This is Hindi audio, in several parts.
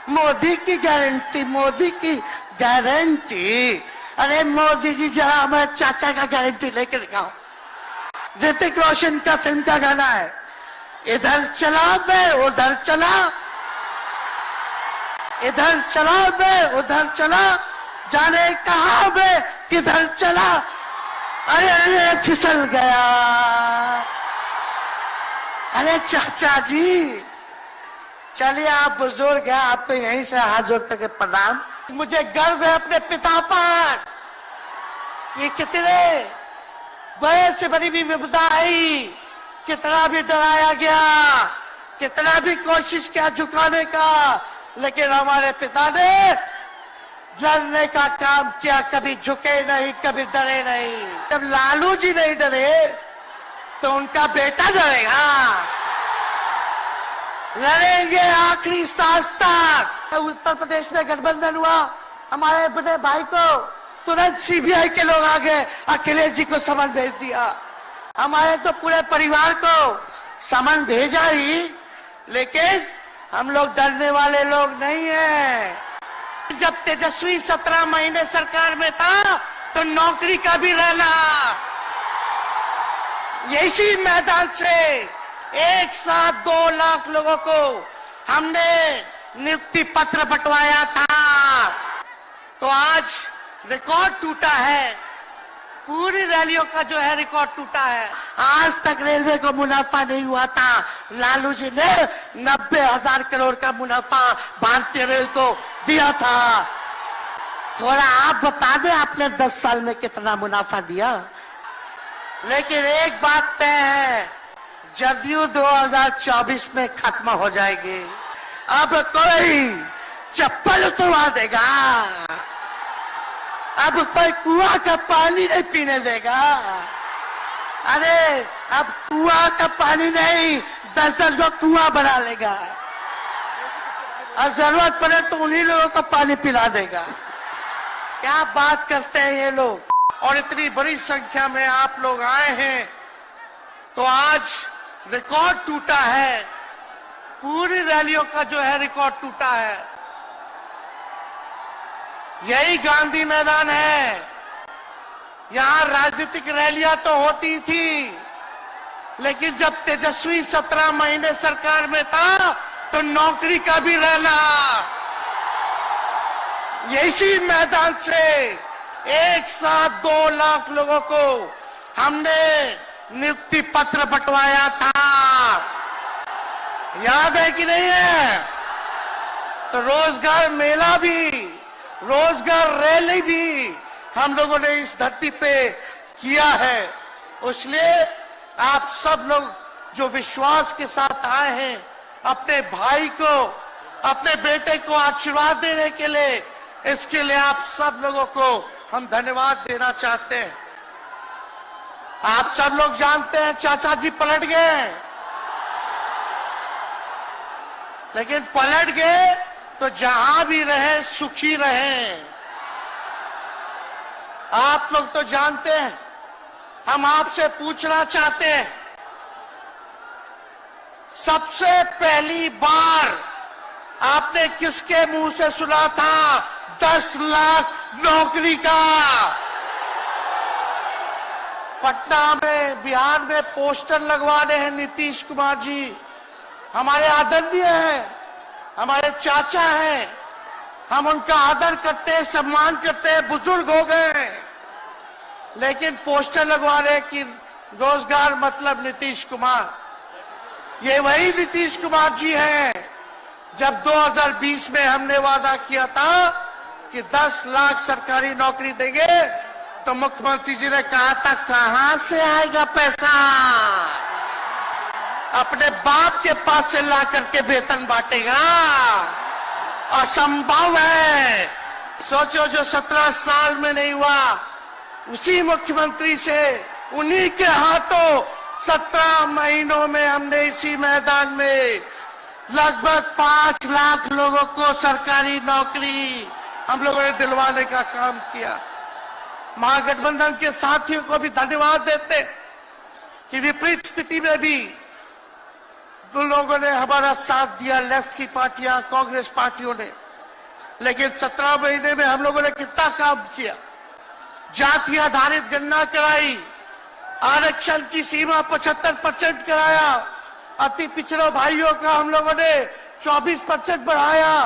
मोदी की गारंटी, मोदी की गारंटी। अरे मोदी जी जरा मैं चाचा का गारंटी लेके दिखाओ। ऋतिक रोशन का फिल्म का गाना है, इधर चला मैं उधर चला, इधर चला मैं उधर चला, जाने कहां मैं किधर चला, अरे अरे फिसल गया। अरे चाचा जी चलिए, आप बुजुर्ग हैं, आपको यहीं से हाथ जोड़ करके प्रणाम। मुझे गर्व है अपने पिता पर कि कितने बड़े से बड़ी भी विपदा आई, कितना भी डराया गया, कितना भी कोशिश किया झुकाने का, लेकिन हमारे पिता ने लड़ने का काम किया, कभी झुके नहीं, कभी डरे नहीं। जब लालू जी नहीं डरे तो उनका बेटा डरेगा। लड़ेंगे आखिरी सांस तक। उत्तर प्रदेश में गठबंधन हुआ, हमारे बड़े भाई को तुरंत सीबीआई के लोग आ गए, अखिलेश जी को समन भेज दिया। हमारे तो पूरे परिवार को समन भेजा ही, लेकिन हम लोग डरने वाले लोग नहीं हैं। जब तेजस्वी 17 महीने सरकार में था तो नौकरी का भी रहना, यही मैदान से एक साथ 2 लाख लोगों को हमने नियुक्ति पत्र बंटवाया था। तो आज रिकॉर्ड टूटा है, पूरी रैलियों का जो है रिकॉर्ड टूटा है। आज तक रेलवे को मुनाफा नहीं हुआ था, लालू जी ने 90,000 करोड़ का मुनाफा भारतीय रेल को दिया था। थोड़ा आप बता दें आपने 10 साल में कितना मुनाफा दिया। लेकिन एक बात तय है, जदयू 2024 में खत्म हो जाएगी। अब कोई चप्पल उतरवा देगा, अब कोई कुआं का पानी नहीं पीने देगा। अरे अब कुआं का पानी नहीं, 10-10 को कुआं बना लेगा और जरूरत पड़े तो उन्हीं लोगों को पानी पिला देगा। क्या बात करते हैं ये लोग। और इतनी बड़ी संख्या में आप लोग आए हैं, तो आज रिकॉर्ड टूटा है, पूरी रैलियों का जो है रिकॉर्ड टूटा है। यही गांधी मैदान है, यहां राजनीतिक रैलियां तो होती थी, लेकिन जब तेजस्वी 17 महीने सरकार में था तो नौकरी का भी रहना, यही मैदान से एक साथ 2 लाख लोगों को हमने नियुक्ति पत्र बंटवाया था। याद है कि नहीं है? तो रोजगार मेला भी, रोजगार रैली भी हम लोगों ने इस धरती पे किया है। इसलिए आप सब लोग जो विश्वास के साथ आए हैं, अपने भाई को, अपने बेटे को आशीर्वाद देने के लिए, इसके लिए आप सब लोगों को हम धन्यवाद देना चाहते हैं। आप सब लोग जानते हैं चाचा जी पलट गए, लेकिन पलट गए तो जहां भी रहे सुखी रहे। आप लोग तो जानते हैं, हम आपसे पूछना चाहते हैं, सबसे पहली बार आपने किसके मुंह से सुना था 10 लाख नौकरी का? पटना में, बिहार में पोस्टर लगवाने हैं नीतीश कुमार जी, हमारे आदरणीय हैं, हमारे चाचा हैं, हम उनका आदर करते हैं, सम्मान करते हैं, बुजुर्ग हो गए हैं, लेकिन पोस्टर लगवा रहे कि रोजगार मतलब नीतीश कुमार। ये वही नीतीश कुमार जी हैं जब 2020 में हमने वादा किया था कि 10 लाख सरकारी नौकरी देंगे, तो मुख्यमंत्री जी ने कहा था कहां से आएगा पैसा, अपने बाप के पास से ला करके वेतन बांटेगा, असंभव है। सोचो, जो 17 साल में नहीं हुआ, उसी मुख्यमंत्री से, उन्हीं के हाथों 17 महीनों में हमने इसी मैदान में लगभग 5 लाख लोगों को सरकारी नौकरी हम लोगों ने दिलवाने का काम किया। महागठबंधन के साथियों को भी धन्यवाद देते कि विपरीत स्थिति में भी लोगों ने हमारा साथ दिया, लेफ्ट की पार्टियां, कांग्रेस पार्टियों ने। लेकिन 17 महीने में हम लोगों ने कितना काम किया। जाति आधारित गणना कराई, आरक्षण की सीमा 75% कराया, अति पिछड़े भाइयों का हम लोगों ने 24% बढ़ाया,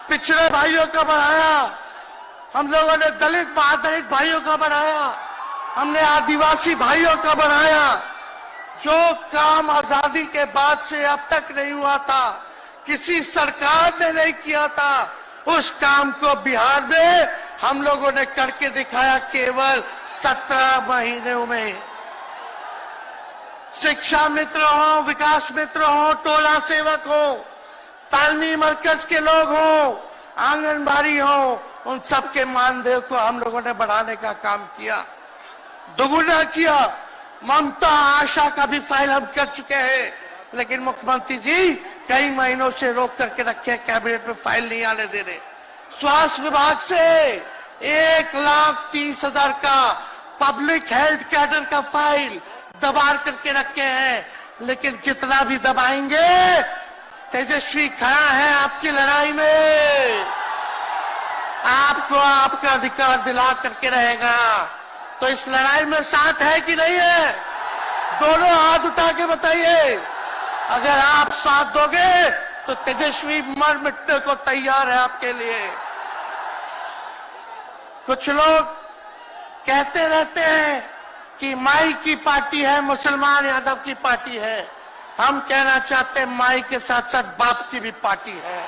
पिछड़े भाइयों का बढ़ाया, हम लोगों ने दलित महादलित भाइयों का बढ़ाया, हमने आदिवासी भाइयों का बढ़ाया। जो काम आजादी के बाद से अब तक नहीं हुआ था, किसी सरकार ने नहीं किया था, उस काम को बिहार में हम लोगों ने करके दिखाया केवल 17 महीनों में। शिक्षा मित्र हो, विकास मित्र हो, टोला सेवक हो, तालमी मरकज के लोग हो, आंगनबाड़ी हो, उन सबके मानदेय को हम लोगों ने बढ़ाने का काम किया, दोगुना किया। ममता आशा का भी फाइल हम कर चुके हैं, लेकिन मुख्यमंत्री जी कई महीनों से रोक करके रखे, कैबिनेट में फाइल नहीं आने दे रहे। स्वास्थ्य विभाग से 1,30,000 का पब्लिक हेल्थ कैडर का फाइल दबा करके रखे हैं, लेकिन कितना भी दबाएंगे, तेजस्वी खड़ा है आपकी लड़ाई में, आपको आपका अधिकार दिला करके रहेगा। तो इस लड़ाई में साथ है कि नहीं है? दोनों हाथ उठा के बताइए। अगर आप साथ दोगे तो तेजस्वी मर मिटने को तैयार है आपके लिए। कुछ लोग कहते रहते हैं कि माई की पार्टी है, मुसलमान यादव की पार्टी है। हम कहना चाहते हैं माई के साथ साथ बाप की भी पार्टी है।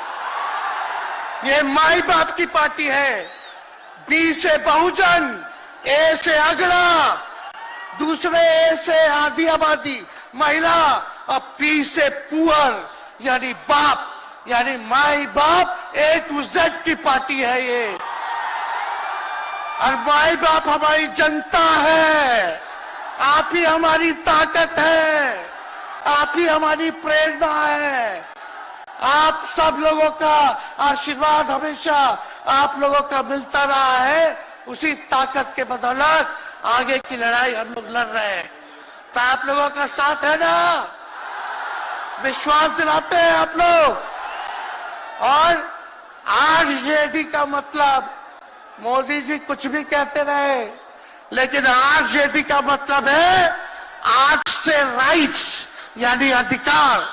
ये माई बाप की पार्टी है। बी से बहुजन, ए से अगड़ा, दूसरे ए से आधी आबादी महिला, और पी से पुअर यानी बाप, यानी माई बाप, ए टू जेड की पार्टी है ये। और माई बाप हमारी जनता है, आप ही हमारी ताकत है, आप ही हमारी प्रेरणा है। आप सब लोगों का आशीर्वाद हमेशा आप लोगों का मिलता रहा है, उसी ताकत के बदौलत आगे की लड़ाई हम लोग लड़ रहे हैं। तो आप लोगों का साथ है ना? विश्वास दिलाते हैं आप लोग। और आरजेडी का मतलब, मोदी जी कुछ भी कहते रहे, लेकिन आरजेडी का मतलब है आर से राइट्स यानी अधिकार,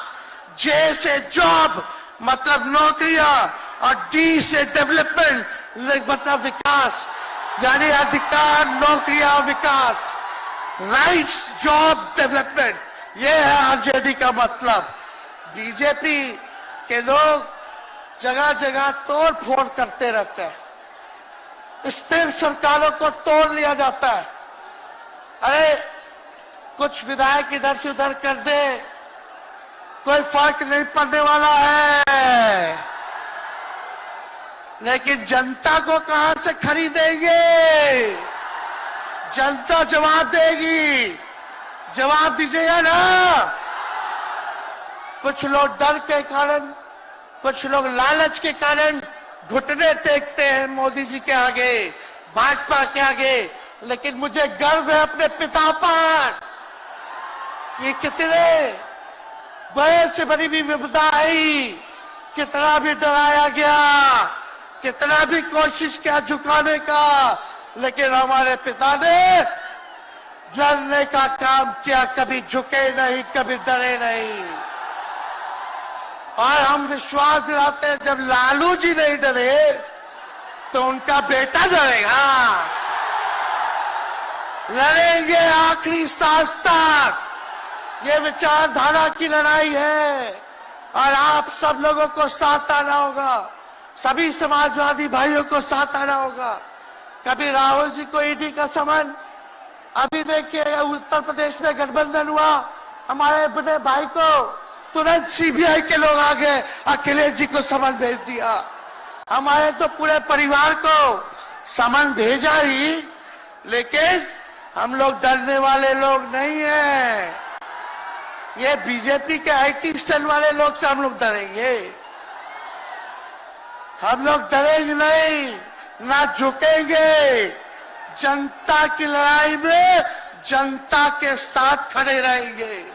जे से जॉब मतलब नौकरियां, और डी से डेवलपमेंट मतलब विकास, यानी अधिकार, नौकरियां, विकास, राइट्स, जॉब, डेवलपमेंट, ये है आरजेडी का मतलब। बीजेपी के लोग जगह जगह तोड़ फोड़ करते रहते हैं, स्थिर सरकारों को तोड़ लिया जाता है। अरे कुछ विधायक इधर से उधर कर दे, कोई फर्क नहीं पड़ने वाला है, लेकिन जनता को कहां से खरीदेंगे? जनता जवाब देगी, जवाब दीजिएगा ना। कुछ लोग डर के कारण, कुछ लोग लालच के कारण घुटने टेकते हैं मोदी जी के आगे, भाजपा के आगे, लेकिन मुझे गर्व है अपने पिता पर कि कितने बड़े से बड़ी भी विपदा आई, कितना भी डराया गया, कितना भी कोशिश किया झुकाने का, लेकिन हमारे पिता ने लड़ने का काम किया, कभी झुके नहीं, कभी डरे नहीं। और हम विश्वास दिलाते हैं जब लालू जी नहीं डरे तो उनका बेटा डरेगा। लड़ेंगे आखिरी सांस तक, ये विचारधारा की लड़ाई है, और आप सब लोगों को साथ आना होगा, सभी समाजवादी भाइयों को साथ आना होगा। कभी राहुल जी को ईडी का समन, अभी देखिए उत्तर प्रदेश में गठबंधन हुआ, हमारे बड़े भाई को तुरंत सीबीआई के लोग आ गए, अखिलेश जी को समन भेज दिया। हमारे तो पूरे परिवार को समन भेजा ही, लेकिन हम लोग डरने वाले लोग नहीं हैं। ये बीजेपी के आईटी सेल वाले लोग से हम लोग डरेंगे? हम लोग डरेंगे नहीं, ना झुकेंगे। जनता की लड़ाई में जनता के साथ खड़े रहेंगे।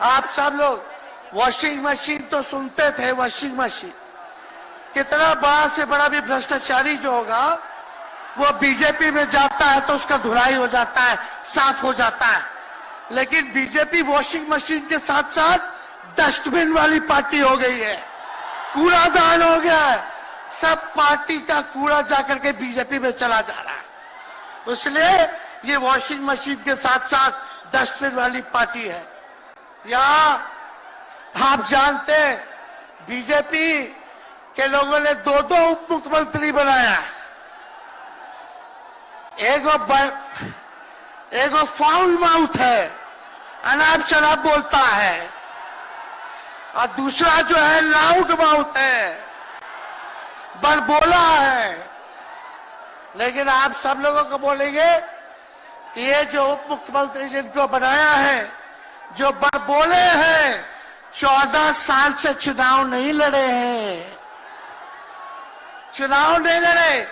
आप सब लोग वॉशिंग मशीन तो सुनते थे, वॉशिंग मशीन। कितना बड़ा से बड़ा भी भ्रष्टाचारी जो होगा वो बीजेपी में जाता है तो उसका धुलाई हो जाता है, साफ हो जाता है। लेकिन बीजेपी वॉशिंग मशीन के साथ साथ डस्टबिन वाली पार्टी हो गई है, कूड़ादान हो गया है। सब पार्टी का कूड़ा जाकर के बीजेपी में चला जा रहा है। इसलिए ये वॉशिंग मशीन के साथ साथ डस्टबिन वाली पार्टी है। यहां आप जानते हैं बीजेपी के लोगों ने दो उप मुख्यमंत्री बनाया। एगो फाउल माउथ है, अनाप शराब बोलता है, और दूसरा जो है लाउड माउथ है, बड़बोला है। लेकिन आप सब लोगों को बोलेंगे कि ये जो उप मुख्यमंत्री जिनको बनाया है, जो बड़बोले हैं, 14 साल से चुनाव नहीं लड़े हैं, चुनाव नहीं लड़े,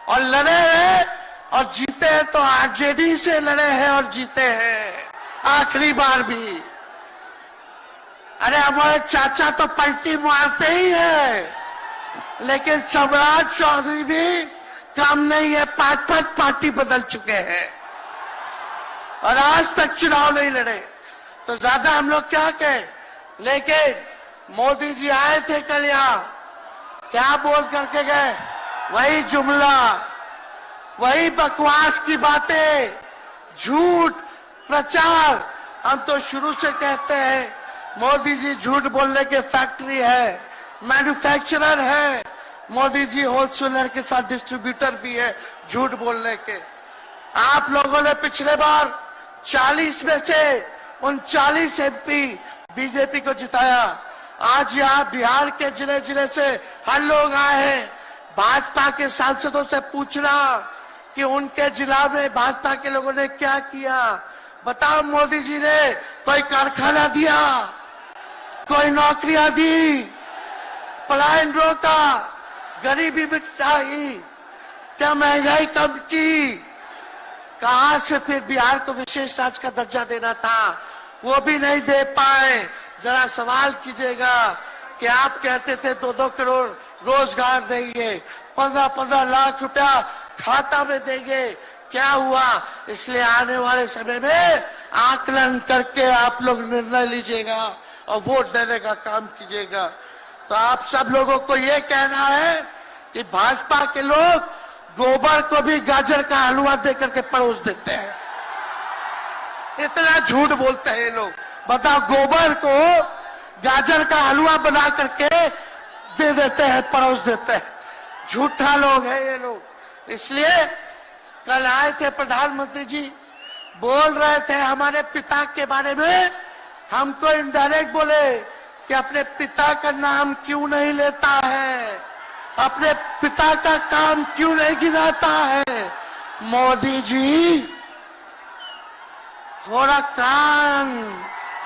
और लड़े हैं और जीते हैं तो आरजेडी से लड़े हैं और जीते हैं आखिरी बार भी। अरे हमारे चाचा तो पलटी मारते ही है, लेकिन सम्राट चौधरी भी काम नहीं है, 5 पार्टी बदल चुके हैं और आज तक चुनाव नहीं लड़े। तो ज्यादा हम लोग क्या कहें। लेकिन मोदी जी आए थे कल यहां, क्या बोल करके गए, वही जुमला, वही बकवास की बातें, झूठ प्रचार। हम तो शुरू से कहते हैं मोदी जी झूठ बोलने के फैक्ट्री है, मैन्युफैक्चरर है। मोदी जी होलसेलर के साथ डिस्ट्रीब्यूटर भी है झूठ बोलने के। आप लोगों ने पिछले बार 40 में से 39 एमपी बीजेपी को जिताया। आज यहाँ बिहार के जिले जिले से हर लोग आए हैं भाजपा के सांसदों से पूछना कि उनके जिला में भाजपा के लोगों ने क्या किया। बताओ, मोदी जी ने कोई कारखाना दिया, कोई नौकरियां दी, पलायन रोका, गरीबी मिटाई, क्या महंगाई कम की? कहां से फिर बिहार को विशेष राज्य का दर्जा देना था, वो भी नहीं दे पाए। जरा सवाल कीजिएगा कि आप कहते थे 2-2 करोड़ रोजगार देंगे, 15-15 लाख रुपया खाता में देंगे, क्या हुआ? इसलिए आने वाले समय में आकलन करके आप लोग निर्णय लीजिएगा और वोट देने का काम कीजिएगा। तो आप सब लोगों को ये कहना है कि भाजपा के लोग गोबर को भी गाजर का हलवा देकर के परोस देते हैं। इतना झूठ बोलते हैं ये लोग। बताओ, गोबर को गाजर का हलवा बना करके दे देते हैं, परोस देते हैं। झूठा लोग हैं ये लोग। इसलिए कल आए थे प्रधानमंत्री जी, बोल रहे थे हमारे पिता के बारे में। हमको इनडायरेक्ट बोले कि अपने पिता का नाम क्यों नहीं लेता है, अपने पिता का काम क्यों नहीं गिनाता है। मोदी जी, थोड़ा कान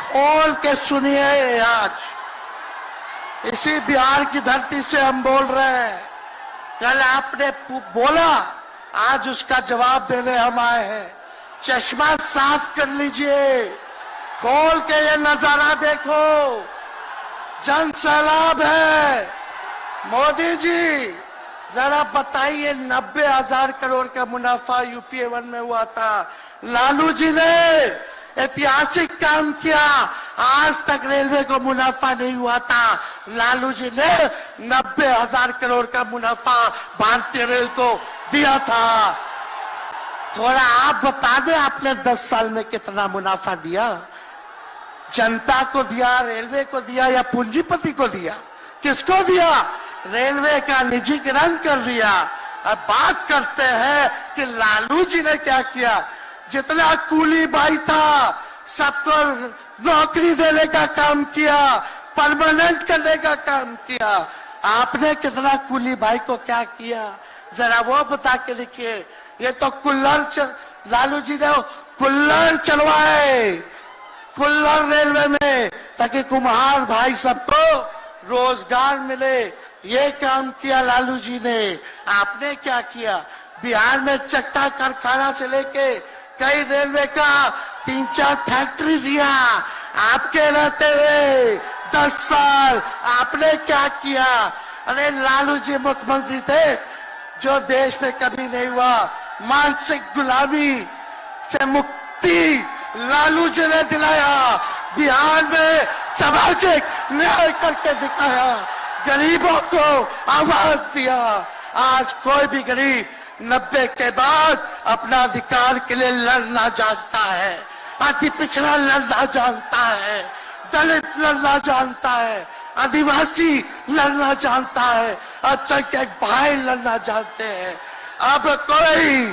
खोल के सुनिए। आज इसी बिहार की धरती से हम बोल रहे हैं। कल आपने बोला, आज उसका जवाब देने हम आए हैं। चश्मा साफ कर लीजिए, खोल के ये नजारा देखो, जन सैलाब है। मोदी जी, जरा बताइए, 90,000 करोड़ का मुनाफा यूपीए 1 में हुआ था। लालू जी ने ऐतिहासिक काम किया, आज तक रेलवे को मुनाफा नहीं हुआ था। लालू जी ने 90,000 करोड़ का मुनाफा भारतीय रेल को दिया था। थोड़ा आप बता दें, आपने 10 साल में कितना मुनाफा दिया? जनता को दिया, रेलवे को दिया, या पूंजीपति को दिया? किसको दिया? रेलवे का निजीकरण कर दिया। अब बात करते हैं कि लालू जी ने क्या किया। जितना कूली भाई था सबको नौकरी देने का काम किया, परमानेंट करने का काम किया। आपने कितना कूली भाई को क्या किया, जरा वो बता के लिखिए। ये तो लालू जी ने कुल्लर चलवाए, कुल्लर रेलवे में, ताकि कुम्हार भाई सबको रोजगार मिले। ये काम किया लालू जी ने। आपने क्या किया? बिहार में चक्का कारखाना से लेके कई रेलवे का 3-4 फैक्ट्री दिया। आपके रहते हुए 10 साल आपने क्या किया? अरे लालू जी मुख्यमंत्री थे जो देश में कभी नहीं हुआ। मानसिक गुलामी से मुक्ति लालू जी ने दिलाया। बिहार में सामाजिक न्याय करके दिखाया, गरीबों को आवाज दिया। आज कोई भी गरीब 90 के बाद अपना अधिकार के लिए लड़ना जानता है, अति पिछड़ा लड़ना जानता है, दलित लड़ना जानता है, आदिवासी लड़ना जानता है, अल्पसंख्यक भाई लड़ना जानते हैं। अब कोई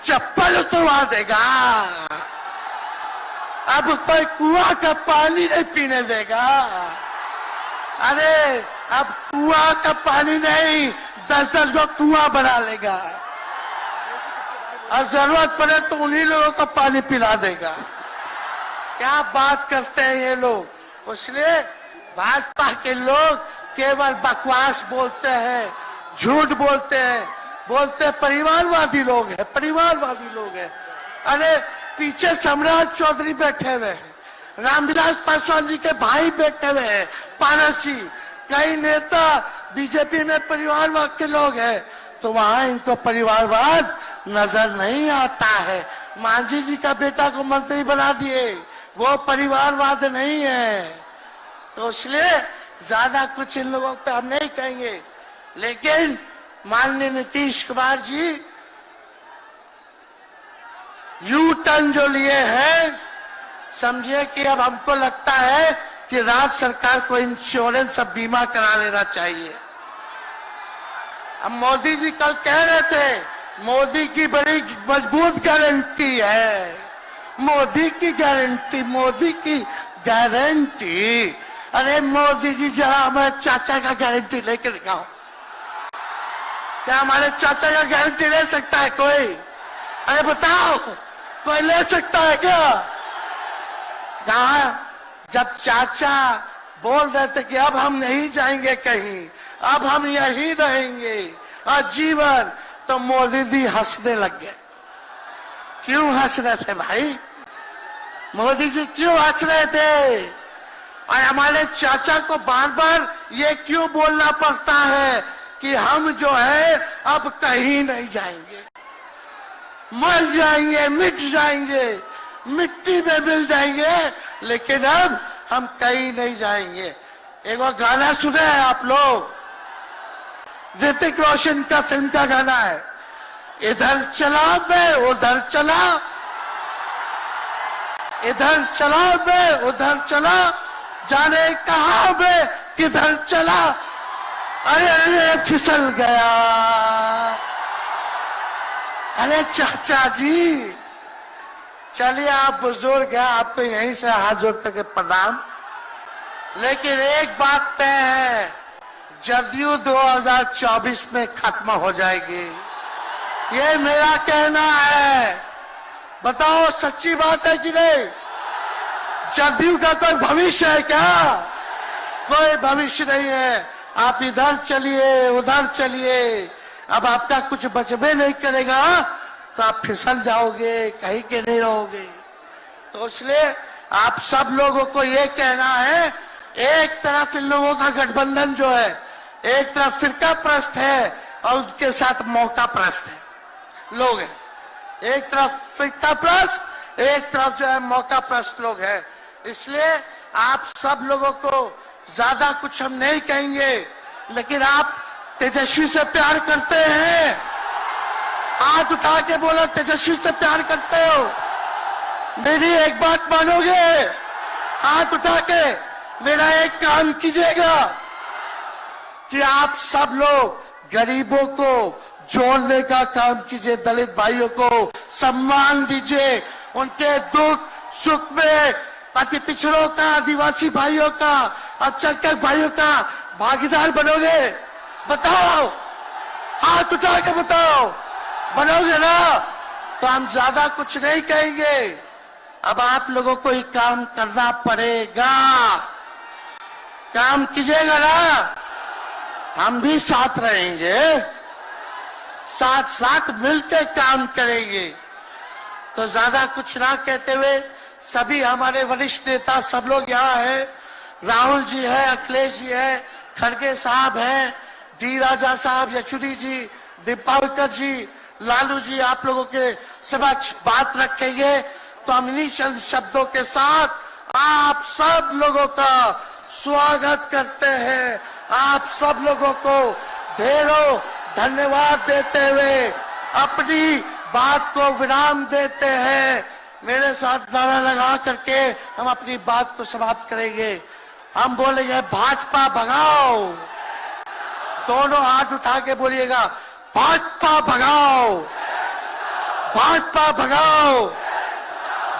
चप्पल उतरवा देगा, अब कोई कुआं का पानी नहीं पीने देगा। अरे अब कुआं का पानी नहीं, 10-10 को कुआं बना लेगा और जरूरत पड़े तो उन्हीं लोगों को पानी पिला देगा। क्या बात करते हैं ये लोग। इसलिए भाजपा के लोग केवल बकवास बोलते हैं, झूठ बोलते हैं, बोलते परिवारवादी लोग हैं, परिवारवादी लोग हैं। अरे पीछे सम्राट चौधरी बैठे हुए हैं, रामविलास पासवान जी के भाई बैठे हुए हैं, पारस जी, कई नेता बीजेपी में परिवारवाद के लोग हैं, तो वहां इनको परिवारवाद नजर नहीं आता है। मांझी जी का बेटा को मंत्री बना दिए, वो परिवारवाद नहीं है। तो इसलिए ज्यादा कुछ इन लोगों पे हम नहीं कहेंगे, लेकिन माननीय नीतीश कुमार जी यू टर्न जो लिए हैं, समझिए कि अब हमको लगता है कि राज्य सरकार को इंश्योरेंस और बीमा करा लेना चाहिए। अब मोदी जी कल कह रहे थे मोदी की बड़ी मजबूत गारंटी है, मोदी की गारंटी, मोदी की गारंटी। अरे मोदी जी जरा हमारे चाचा का गारंटी लेके दिखाओ। क्या हमारे चाचा का गारंटी ले सकता है कोई? अरे बताओ, कोई ले सकता है क्या? कहा जब चाचा बोल रहे थे कि अब हम नहीं जाएंगे कहीं, अब हम यहीं रहेंगे आजीवन, तो मोदी जी हंसने लग गए। क्यों हंस रहे थे भाई? मोदी जी क्यों हंस रहे थे? और हमारे चाचा को बार बार ये क्यों बोलना पड़ता है कि हम जो है अब कहीं नहीं जाएंगे, मर जाएंगे, मिट जाएंगे, मिट्टी में मिल जाएंगे, लेकिन अब हम कहीं नहीं जाएंगे। एक बार गाना सुने हैं आप लोग, ऋतिक रोशन का फिल्म का गाना है, इधर चला मैं उधर चला, इधर चला मैं उधर चला, जाने कहां मैं किधर चला, अरे अरे फिसल गया। अरे चाचा जी, चलिए आप बुजुर्ग हैं, आपको यहीं से हाथ जोड़ करके प्रणाम। लेकिन एक बात तय है, जदयू 2024 में खत्म हो जाएगी, ये मेरा कहना है। बताओ सच्ची बात है कि नहीं? जदयू का कोई भविष्य है क्या? कोई भविष्य नहीं है। आप इधर चलिए उधर चलिए, अब आपका कुछ बचबे नहीं करेगा तो आप फिसल जाओगे, कहीं के नहीं रहोगे। तो इसलिए आप सब लोगों को ये कहना है, एक तरफ इन लोगों का गठबंधन जो है, एक तरफ फिरका प्रस्त है और उनके साथ मौका प्रस्त है लोग हैं। एक तरफ फिरका प्रस्त, एक तरफ जो है मौका प्रस्त लोग हैं। इसलिए आप सब लोगों को ज्यादा कुछ हम नहीं कहेंगे, लेकिन आप तेजस्वी से प्यार करते हैं? हाथ उठा के बोलो, तेजस्वी से प्यार करते हो? मेरी एक बात मानोगे? हाथ उठा के मेरा एक काम कीजिएगा कि आप सब लोग गरीबों को जोड़ने का काम कीजिए, दलित भाइयों को सम्मान दीजिए, उनके दुख सुख में अति पिछड़ों का, आदिवासी भाइयों का, अल्पसंख्यक भाइयों का भागीदार बनोगे? बताओ, हाथ उठा के बताओ, बनोगे ना? तो हम ज्यादा कुछ नहीं कहेंगे। अब आप लोगों को ही काम करना पड़ेगा, काम कीजिएगा ना? हम भी साथ रहेंगे, साथ साथ मिलकर काम करेंगे। तो ज्यादा कुछ ना कहते हुए, सभी हमारे वरिष्ठ नेता सब लोग यहाँ हैं, राहुल जी है, अखिलेश जी है, खड़गे साहब हैं, डी राजा साहब, येचुरी जी, दीपावकर जी, लालू जी आप लोगों के समक्ष बात रखेंगे, तो हम इन्हीं चंद शब्दों के साथ आप सब लोगों का स्वागत करते हैं। आप सब लोगों को ढेरों धन्यवाद देते हुए अपनी बात को विराम देते हैं। मेरे साथ नारा लगा करके हम अपनी बात को समाप्त करेंगे। हम बोलेंगे भाजपा भगाओ, दोनों हाथ उठा के बोलिएगा भाजपा भगाओ, भाजपा भगाओ,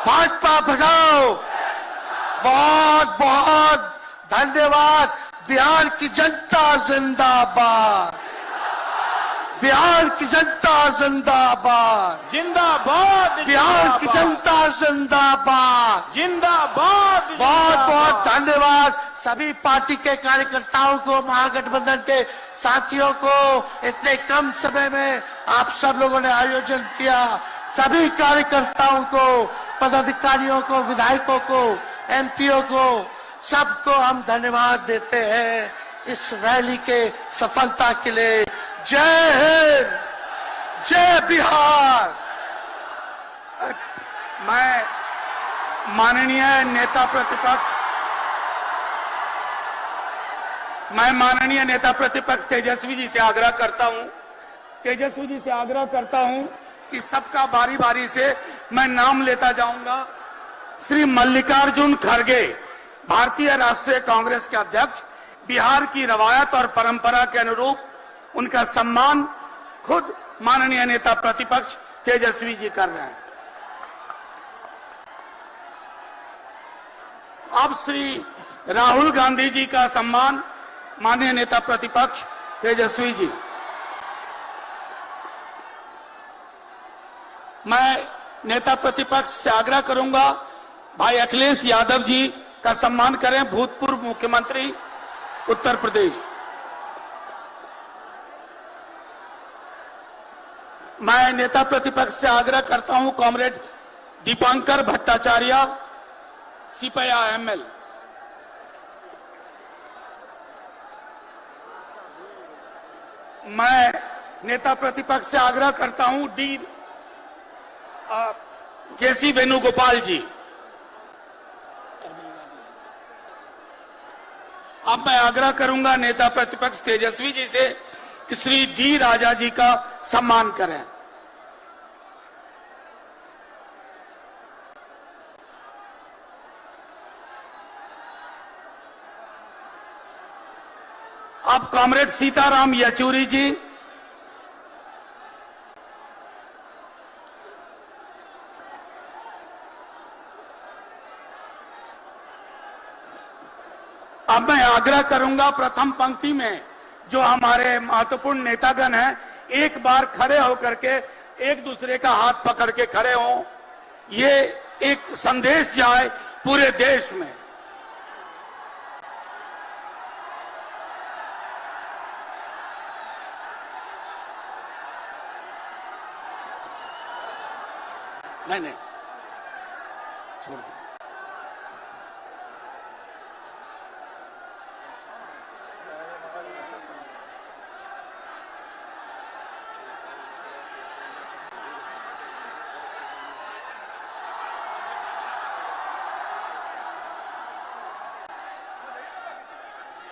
भाजपा भगाओ। बहुत बहुत धन्यवाद। बिहार की जनता जिंदाबाद, बिहार की जनता जिंदाबाद, जिंदाबाद, बिहार की जनता जिंदाबाद, जिंदाबाद। बहुत बहुत धन्यवाद सभी पार्टी के कार्यकर्ताओं को, महागठबंधन के साथियों को। इतने कम समय में आप सब लोगों ने आयोजन किया। सभी कार्यकर्ताओं को, पदाधिकारियों को, विधायकों को, एमपीओ को, सबको हम धन्यवाद देते हैं इस रैली के सफलता के लिए। जय हिंद, जय बिहार। मैं माननीय नेता प्रतिपक्ष तेजस्वी जी से आग्रह करता हूं कि सबका बारी बारी से मैं नाम लेता जाऊंगा। श्री मल्लिकार्जुन खड़गे, भारतीय राष्ट्रीय कांग्रेस के अध्यक्ष, बिहार की रवायत और परंपरा के अनुरूप उनका सम्मान खुद माननीय नेता प्रतिपक्ष तेजस्वी जी कर रहे हैं। अब श्री राहुल गांधी जी का सम्मान माननीय नेता प्रतिपक्ष तेजस्वी जी। मैं नेता प्रतिपक्ष से आग्रह करूंगा भाई अखिलेश यादव जी का सम्मान करें, भूतपूर्व मुख्यमंत्री उत्तर प्रदेश। मैं नेता प्रतिपक्ष से आग्रह करता हूं कॉमरेड दीपांकर भट्टाचार्य, सिपया एमएल। मैं नेता प्रतिपक्ष से आग्रह करता हूं डी केसी वेणुगोपाल जी। अब मैं आग्रह करूंगा नेता प्रतिपक्ष तेजस्वी जी से कि श्री डी राजा जी का सम्मान करें। अब कॉमरेड सीताराम येचुरी जी, अब मैं आग्रह करूंगा प्रथम पंक्ति में जो हमारे महत्वपूर्ण नेतागण हैं, एक बार खड़े होकर के एक दूसरे का हाथ पकड़ के खड़े हों। ये एक संदेश जाए पूरे देश में। नहीं छोड़ दो।